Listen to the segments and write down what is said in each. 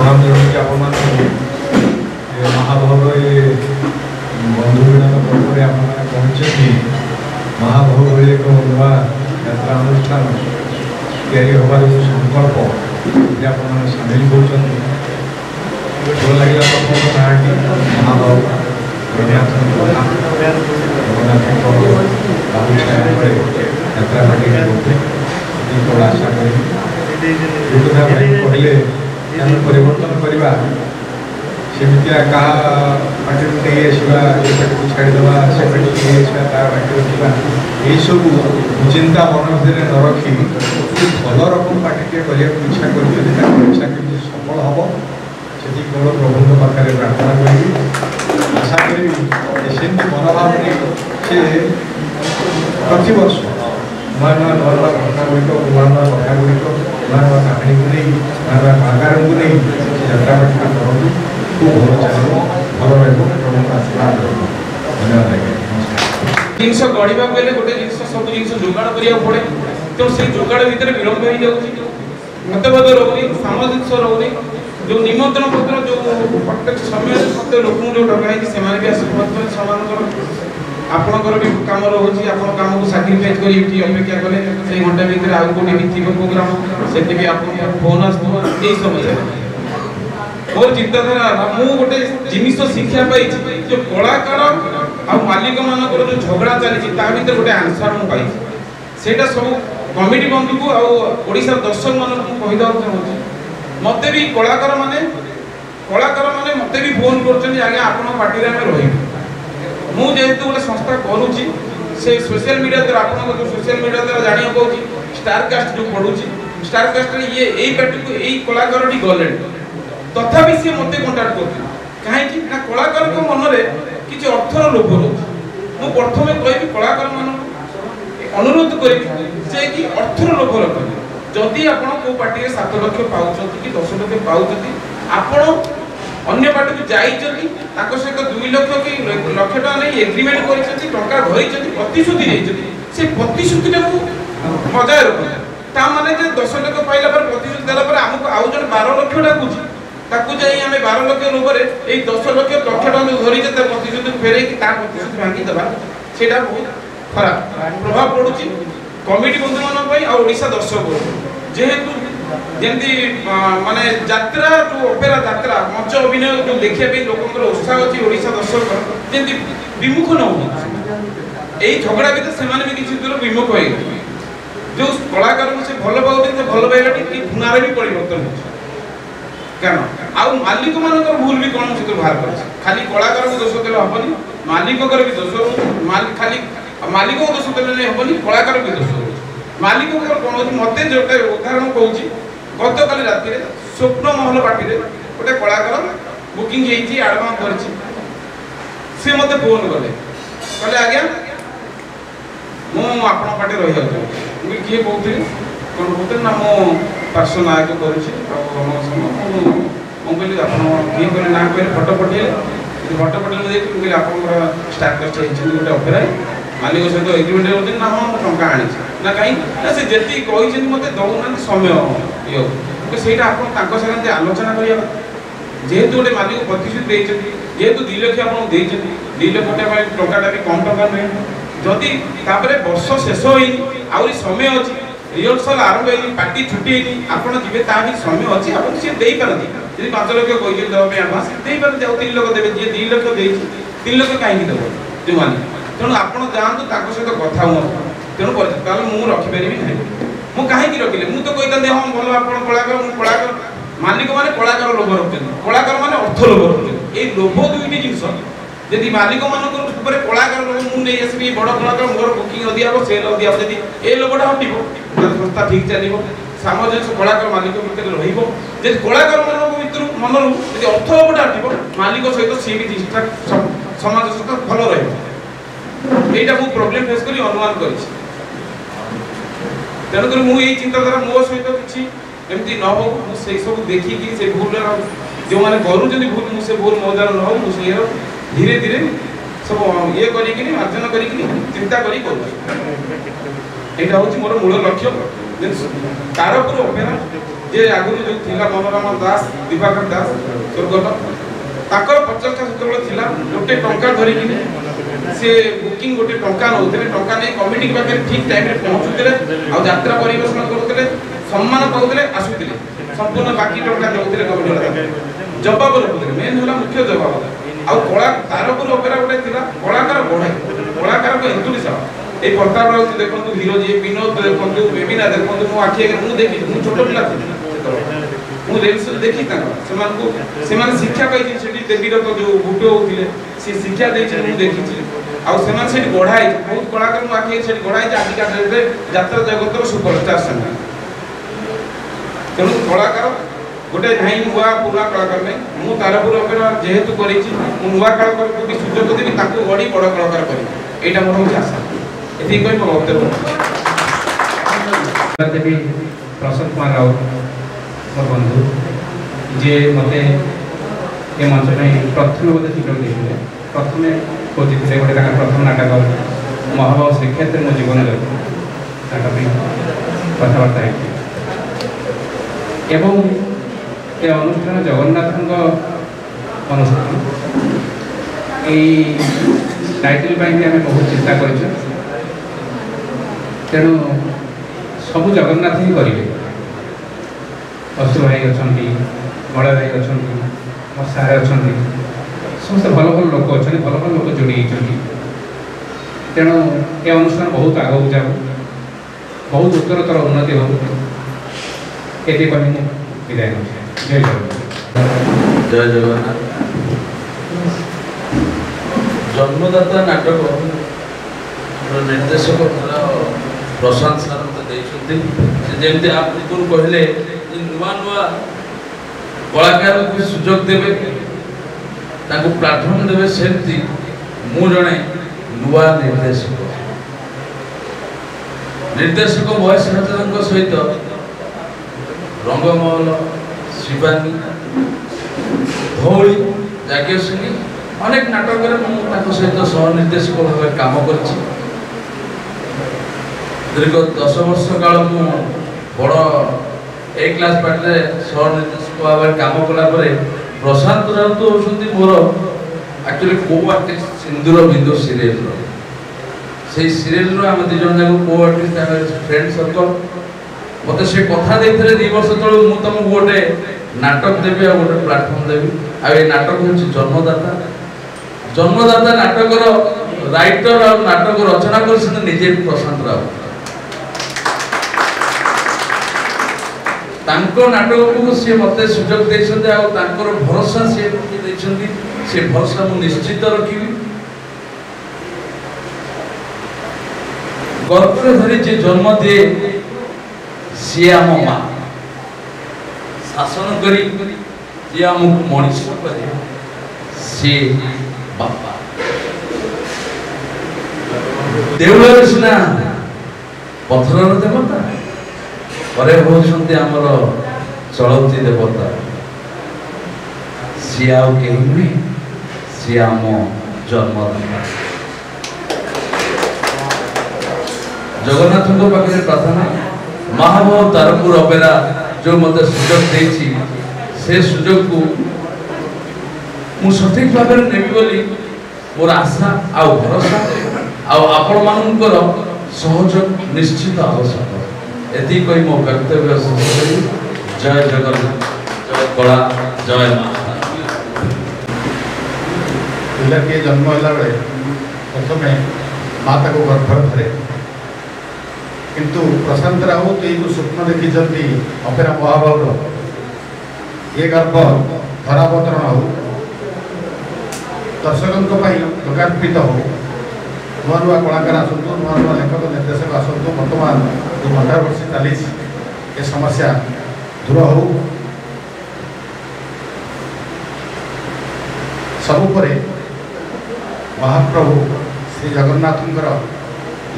महाभाव बंधु मिलन पर्व आप पहुँचती महाभाव भाई एक नुआ यात्रा अनुष्ठान यार जो संकल्प ये आप सामिल कर भल लगे प्रथम नाटी महाभाव जगन्नाथ यात्रा पार्टी आशा कहले परिवर्तन करवा सेमतिया क्या पार्टी ये पार्टी को छाड़ीदे से पार्टी पार्टी रखा यही सब चिंता मन भर न रखी भल रकम पार्टी करने इच्छा कर इच्छा केमी सफल हम से केवल प्रभु पाखे प्रार्थना करी आशा करी सेमती मनोभाव से प्रति वर्ष नुआ नुआ नुआ नुआ घटना गुड़िक नुआ नुआ कथा गुड़िक नुआ नुआ कहानी को नहीं नुआ नुआ कलाकार को नहीं यात्रा पार्टी करूँ खूब भल चलो भल रहा आशीर्वाद धन्यवाद जिन गढ़ा गले गोटे जिन सब जिन जोगाड़ करा पड़े तो से जोगाड़ भितर विलंब हो जाऊँगी मतभेद रोनी सामंजस्य रोनी जो निमंत्रण पत्र जो प्रत्येक समय सत्य लोक जो डकाई से भी आशीर्वाद सामान आपणकर भी कम रोचे आप कम को साक्रिफाइज कर अपेक्षा कले से घंटा भितर आउ गोटे भी थी प्रोग्राम से आप फोन आसो यही समय मोर चिंताधारा मु गोटे जिनिस शिक्षा पाई जो कलाकार आ मालिक मानकर जो झगड़ा चली भर गोटे आंसर मुझे सेटा सब कमिटी बंधु को आशा दर्शक मान कहीदा चाहूँगी मत भी कलाकार माने मत भी फोन कर आप पार्टी में रही मुझे गोटे संस्था करुँची से सोशल मीडिया द्वारा आप सोशल मीडिया द्वारा जाना कहूँ स्टारकास्ट जो पढ़ुची स्टारकास्ट ये यही पार्टी को यही कलाकार गले तथापि सी मत कंटाक्ट कर कहीं कलाकार मन में किसी अर्थर लोभ रोचे मुझे प्रथम कहि कलाकार मान अनुरोध कर कि अर्थर लोभ रखें जदि आप पार्टी 7 लाख पाँच कि 10 लाख पाँच आपण अन्य पार्टी को जाइए सहित 2 लाख कि लक्ष टाँग नहीं एग्रीमेंट कर प्रतिश्रुति से प्रतिश्रुति बजाय रखते ताने 10 लाख पाइला प्रतिश्रुति देला आमको आउ जन 12 लाख डाकुची ताकू जाई आमे 12 लाख लोभरे ए 10 लाख टाँग धरी प्रतिश्रुति फेरे प्रतिश्रुति भांगी देवा सेटा बहुत खराब प्रभाव पड़ुची कमिटी बंधु मान ओडिशा दर्शक जेहेतु जमी माने यात्रा जो ओपेरा यात्रा मंच अभिनय जो देखिए लोक उत्साह अच्छी ओडिशा दर्शक जमी विमुख न हो झगड़ा भी से किसी दूर विमुख हो जो कलाकार को से भल पाते भल पाइबा भुनार भी परिवर्तन कारण आउ मालिक मान भूल भी कौन से बाहर कर खाली कलाकार को दोष देने हेनी मालिक भी दोष खाली मालिक को दोष देने हेनी कलाकार भी दोष मालिक कौन हो मत जोटे उदाहरण कहूँ गत काली राति स्वप्न महल पार्टी गोटे कलाकार बुकिंग आडवांस कर मत फोन कले कहले आज्ञा मुझ पार्टी रही जाऊँ किए कहते कौन कहते ना मो पार्श्व नायक करुँगी कहली आप किए कहले ना कहले फटो पठेले फटो पठेले कहले आप स्टारकास्ट गोटे अपेरा मालिक सहित एग्रीमेंट होती ना हाँ टंका आनी ना कहीं से जी कही मत दौना समय ये सहीटा आप आलोचना करा जेहेतु गोटे मालिक प्रतिश्रुति जेहेतु 2 लाख आप 2 लाख टाटा भी कम टका नुहे जदि वर्ष शेष हो आहरी समय अच्छी रिहर्सल आरंभ हो पार्टी छुट्टी आपड़ जी समय अच्छी आप सी दे पारती जी 5 लाख कही देवाई आडभांस दे पारती आउ 3 लाख देवे जी 2 लाख दे 3 लाख कहीं देव जो मालिक तेणु आपड़ जातु सहित कथा हूँ तेणु मुझे रखिपारि ना मुझे कहीं रखिले मुझे तो कही हाँ भल आप कलाकार मालिक मैंने कलाकार लोभ रखते कलाकार मैंने अर्थ लोभ रखते ये लोभ 2टी जिनस जदि मालिक मान कलाकार लोभ मुझे आसि बड़ कलाकार मोर बुकिंग अधिक हम सेल अधिक हम जब ये लोभटा हटो संस्था ठीक चलो सामंजस्य कलाकार मालिक भितर रही कलाकार मान मन यदि अर्थ लोभटा हटो मालिक सहित सी भी सामंजस्य भल रहा मुझे प्रोब्लेम फेस कर अनुमान कर तेणुक मुझे चिंताधारा मो सहित किसी एमती न हो मुझे सब देखिकी से भूल जो मैंने करूँ भूल मुझे भूल मो द्वारा न हो मुझे धीरे धीरे सब ये करी मार्जन करी चिंता करी यहाँ हूँ मोर मूल लक्ष्य तारपुर अपेरा जे आगुरी जो थिला मनोरमा दास दिवाकर दास स्वर्गत ताकर प्रचेष्टा सेतबेले थिला गोटे टंका धरि कि से बुकिंग गोटे टंका नउतले टंका नै कमिटी के पाखे ठीक टाइम रे पहुंचुतले आ यात्रा परिवेशन करतले सम्मान पाउतले आसुतले संपूर्ण बाकी टंका नउतले कमिटी वाला जवाब रखुतले मेन होला मुख्य जवाब आ कला तारपुर ओपेरा गोटे थिला कलाकार बढ़ाई कलाकार को एंतुलिसा ए प्रताप राउत देखंतु हीरो जी विनोद देखंतु बेबिना देखंतु मो आखि मु देखि मु छोटो पिला थी मु रील्स देखि ता समान को समान शिक्षा पाई सेठी देवीर तो जो बुटो होतिले से शिक्षा देइ छै मु देखि छी आ समान सेठी बढ़ाई बहुत कलाकार मु आखि सेठी बढ़ाई जे आदि का रे यात्रा जगत रो सुपरस्टार संग तेनु कलाकार गोटे नाही हुआ पूरा कलाकार नै मु तारपुर ओपेरा जेहेतु करि छी मु नुवा कलाकार को भी सुजोग देबी ताको गडी बड़ कलाकार करी एटा मोर होछि आशा एथि कोइ मो वक्तव्य देवी प्रसाद कुमार राउत मोर बंधु जे मते ए मंच में प्रथम बोधे सुजोग देते प्रथम खोजी थे गोटे प्रथम नाटक महाभाव श्रीक्षेत्र मो जीवन कथबार्ता एवं ए अनुष्ठान जगन्नाथ अनुष्ठान टाइटल आम बहुत चिंता कर तेणु सबू जगन्नाथ ही करेंगे अशु भाई अच्छा बड़ा भाई अच्छा मो सारे अच्छा समस्त भल भल लोक अच्छा भल भल लोक जोड़ी तेणु ये अनुष्ठान बहुत आगे जाऊ बहुत उत्तरतर उन्नति हो ये कह विदाय जय जगन्नाथ। जय जगन्नाथ। जन्मदाता नाटक निर्देशक प्रशांत सर मत जमी आप कहले नुआ नुआ कलाकार को सुजोग देवे प्लाटफर्म देवे सेमती मु जड़े नुआ निर्देशक वयस राजा सहित रंगमहल शिवानी धौली जागिर सिंह अनेक नाटक सहित सह निर्देशक भाव काम कर दीर्घ 10 वर्ष काल मु बड़ ए क्लास पार्टी सह निर्देशक भाव काम कला प्रशांत राउत होती मोर एक्चुअली को आर्टिस्ट सिंदूर बिंदु सीरियल से सीरियल आम दु जन जाक को आर्टिस्ट फ्रेंड सर्कल मत से कथा देते 2 वर्ष तल मु तुमको गोटे नाटक देवी आ गोटे प्लाटफर्म देवी आ नाटक हूँ जन्मदाता नाटकर राइटर और नाटक रचना कर निजे प्रशांत राउत नाटक को सी मत सुजोग देते भरोसा सी भरोसा मु निश्चित रखी गर्भ धरी जे जन्म दिए सी आम माँ शासन करी जे आमको मनीष करे सी बापा देवल सीना पथर देवता परे होती आमर चलती देवता सी आउ कहीं नुहे सी आम जन्मदाता जगन्नाथ पाखे प्रार्थना महाभाव तारपुर ओपेरा जो मत सुजोग देछि से सुजोग को मु सठिक भाव में नेबी बोली मोर आशा आ भरोसा आपण मानकर सहयोग निश्चित आवश्यक एति कोई मो वक्तव्य जय जगन्नाथ जय कला जय माता पिला के जन्म होला बेले प्रथम माता को गर्भ धरे किंतु प्रशांत राउत ये स्वप्न देखी अपेरा महाभाव ये गर्भ धरावतरण हो दर्शकों लोकार्पित हो नुआ नुआ कलाकार आसतु नुआ नुआ लेखक निर्देशक आसतु बर्तमान जो 18 वर्ष चली ये समस्या दूर हो सबुपरे महाप्रभु श्री जगन्नाथ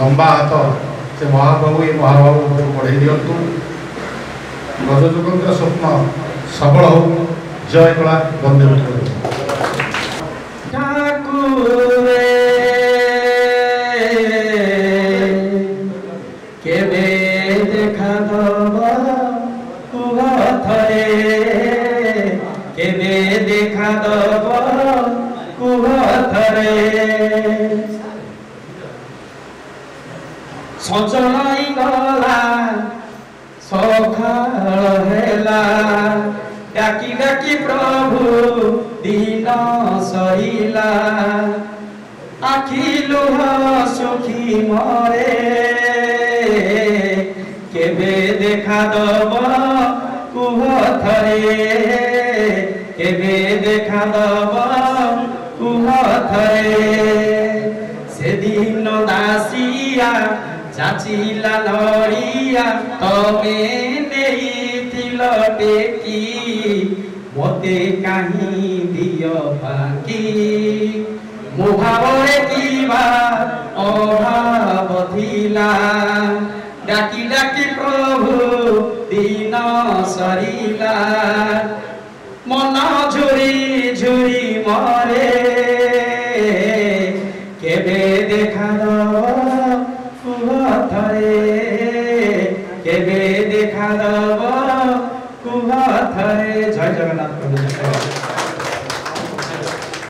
लंबा हाथ से महाप्रभु ये महाभाव बढ़े दिंतु गजजुगंर स्वप्न सबल हो जय कला बंदे देखा কেবে দেখা দব কুহ থরে সজনাই গলা সকাল হেলা ডাকি ডাকি প্রভু দিন সহিলা আখি লুহ সুখী মরে কেবে দেখা দব কুহ থরে কেবে দেখা দব কুহ থরে সেদিন দাসিয়া চাচিলা লড়িয়া তমে নেইথিল টেকি মতে কাহি দিয় বাকি মুভাবরে কিবা অভাব থিলা ডাকি ডাকি প্রভু দিন সরিলা মন ঝুরি ঝুরি মরে কেবে দেখা দব কুহ থরে কেবে দেখা দব কুহ থরে। জয় জগন্নাথ প্রভু।